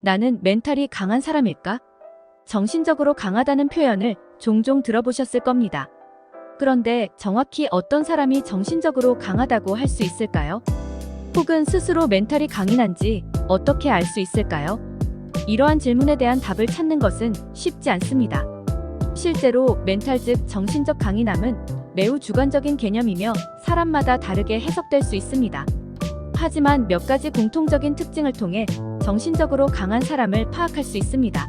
나는 멘탈이 강한 사람일까? 정신적으로 강하다는 표현을 종종 들어보셨을 겁니다. 그런데 정확히 어떤 사람이 정신적으로 강하다고 할 수 있을까요? 혹은 스스로 멘탈이 강인한지 어떻게 알 수 있을까요? 이러한 질문에 대한 답을 찾는 것은 쉽지 않습니다. 실제로 멘탈 즉 정신적 강인함은 매우 주관적인 개념이며 사람마다 다르게 해석될 수 있습니다. 하지만 몇 가지 공통적인 특징을 통해 정신적으로 강한 사람을 파악할 수 있습니다.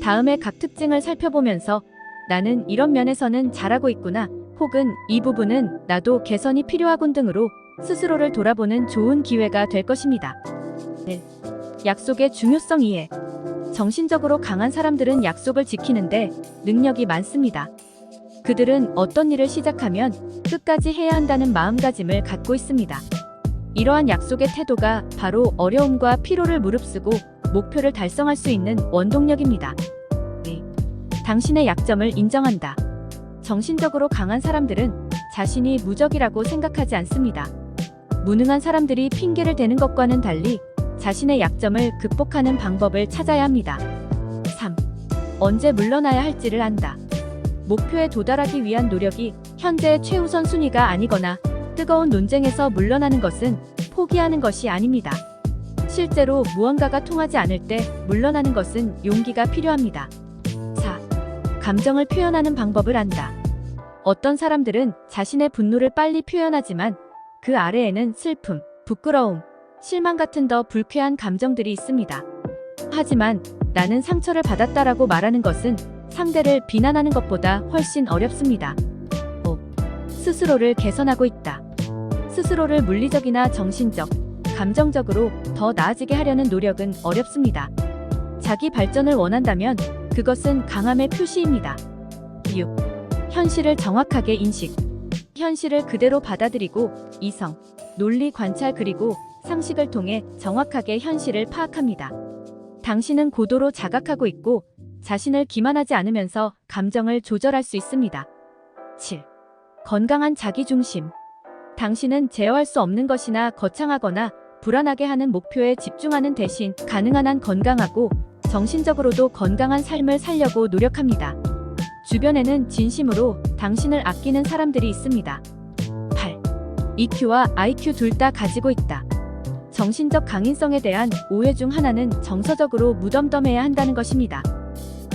다음에 각 특징을 살펴보면서 나는 이런 면에서는 잘하고 있구나, 혹은 이 부분은 나도 개선이 필요하군 등으로 스스로를 돌아보는 좋은 기회가 될 것입니다. 1. 약속의 중요성 이해. 정신적으로 강한 사람들은 약속을 지키는데 능력이 많습니다. 그들은 어떤 일을 시작하면 끝까지 해야 한다는 마음가짐을 갖고 있습니다. 이러한 약속의 태도가 바로 어려움과 피로를 무릅쓰고 목표를 달성할 수 있는 원동력입니다. 2. 당신의 약점을 인정한다. 정신적으로 강한 사람들은 자신이 무적이라고 생각하지 않습니다. 무능한 사람들이 핑계를 대는 것과는 달리 자신의 약점을 극복하는 방법을 찾아야 합니다. 3. 언제 물러나야 할지를 안다. 목표에 도달하기 위한 노력이 현재의 최우선 순위가 아니거나 뜨거운 논쟁에서 물러나는 것은 포기하는 것이 아닙니다. 실제로 무언가가 통하지 않을 때 물러나는 것은 용기가 필요합니다. 4. 감정을 표현하는 방법을 안다. 어떤 사람들은 자신의 분노를 빨리 표현하지만 그 아래에는 슬픔, 부끄러움, 실망 같은 더 불쾌한 감정들이 있습니다. 하지만 나는 상처를 받았다라고 말하는 것은 상대를 비난하는 것보다 훨씬 어렵습니다. 5. 스스로를 개선하고 있다. 스스로를 물리적이나 정신적, 감정적으로 더 나아지게 하려는 노력은 어렵습니다. 자기 발전을 원한다면 그것은 강함의 표시입니다. 6. 현실을 정확하게 인식. 현실을 그대로 받아들이고 이성, 논리 관찰 그리고 상식을 통해 정확하게 현실을 파악합니다. 당신은 고도로 자각하고 있고 자신을 기만하지 않으면서 감정을 조절할 수 있습니다. 7. 건강한 자기중심. 당신은 제어할 수 없는 것이나 거창하거나 불안하게 하는 목표에 집중하는 대신 가능한 한 건강하고 정신적으로도 건강한 삶을 살려고 노력합니다. 주변에는 진심으로 당신을 아끼는 사람들이 있습니다. 8. EQ와 IQ 둘 다 가지고 있다. 정신적 강인성에 대한 오해 중 하나는 정서적으로 무덤덤해야 한다는 것입니다.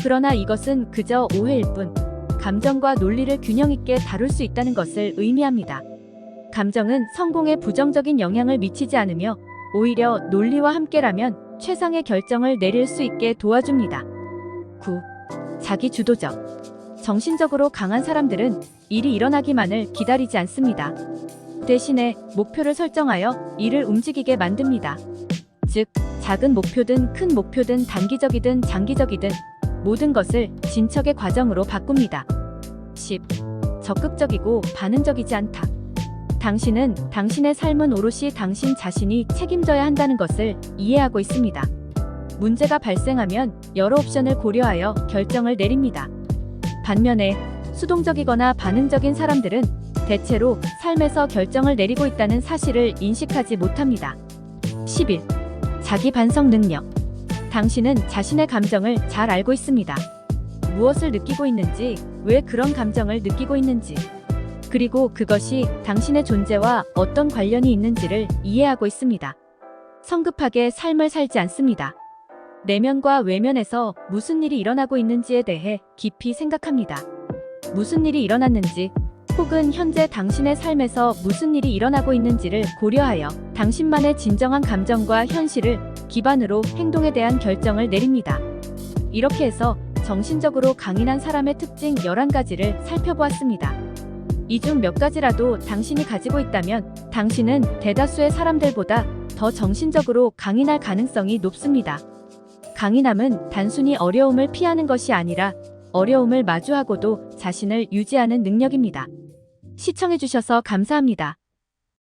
그러나 이것은 그저 오해일 뿐, 감정과 논리를 균형 있게 다룰 수 있다는 것을 의미합니다. 감정은 성공에 부정적인 영향을 미치지 않으며 오히려 논리와 함께라면 최상의 결정을 내릴 수 있게 도와줍니다. 9. 자기주도적. 정신적으로 강한 사람들은 일이 일어나기만을 기다리지 않습니다. 대신에 목표를 설정하여 일을 움직이게 만듭니다. 즉, 작은 목표든 큰 목표든 단기적이든 장기적이든 모든 것을 진척의 과정으로 바꿉니다. 10. 적극적이고 반응적이지 않다. 당신은 당신의 삶은 오롯이 당신 자신이 책임져야 한다는 것을 이해하고 있습니다. 문제가 발생하면 여러 옵션을 고려하여 결정을 내립니다. 반면에 수동적이거나 반응적인 사람들은 대체로 삶에서 결정을 내리고 있다는 사실을 인식하지 못합니다. 11. 자기 반성 능력. 당신은 자신의 감정을 잘 알고 있습니다. 무엇을 느끼고 있는지, 왜 그런 감정을 느끼고 있는지, 그리고 그것이 당신의 존재와 어떤 관련이 있는지를 이해하고 있습니다. 성급하게 삶을 살지 않습니다. 내면과 외면에서 무슨 일이 일어나고 있는지에 대해 깊이 생각합니다. 무슨 일이 일어났는지, 혹은 현재 당신의 삶에서 무슨 일이 일어나고 있는지를 고려하여 당신만의 진정한 감정과 현실을 기반으로 행동에 대한 결정을 내립니다. 이렇게 해서 정신적으로 강인한 사람의 특징 11가지를 살펴보았습니다. 이 중 몇 가지라도 당신이 가지고 있다면 당신은 대다수의 사람들보다 더 정신적으로 강인할 가능성이 높습니다. 강인함은 단순히 어려움을 피하는 것이 아니라 어려움을 마주하고도 자신을 유지하는 능력입니다. 시청해주셔서 감사합니다.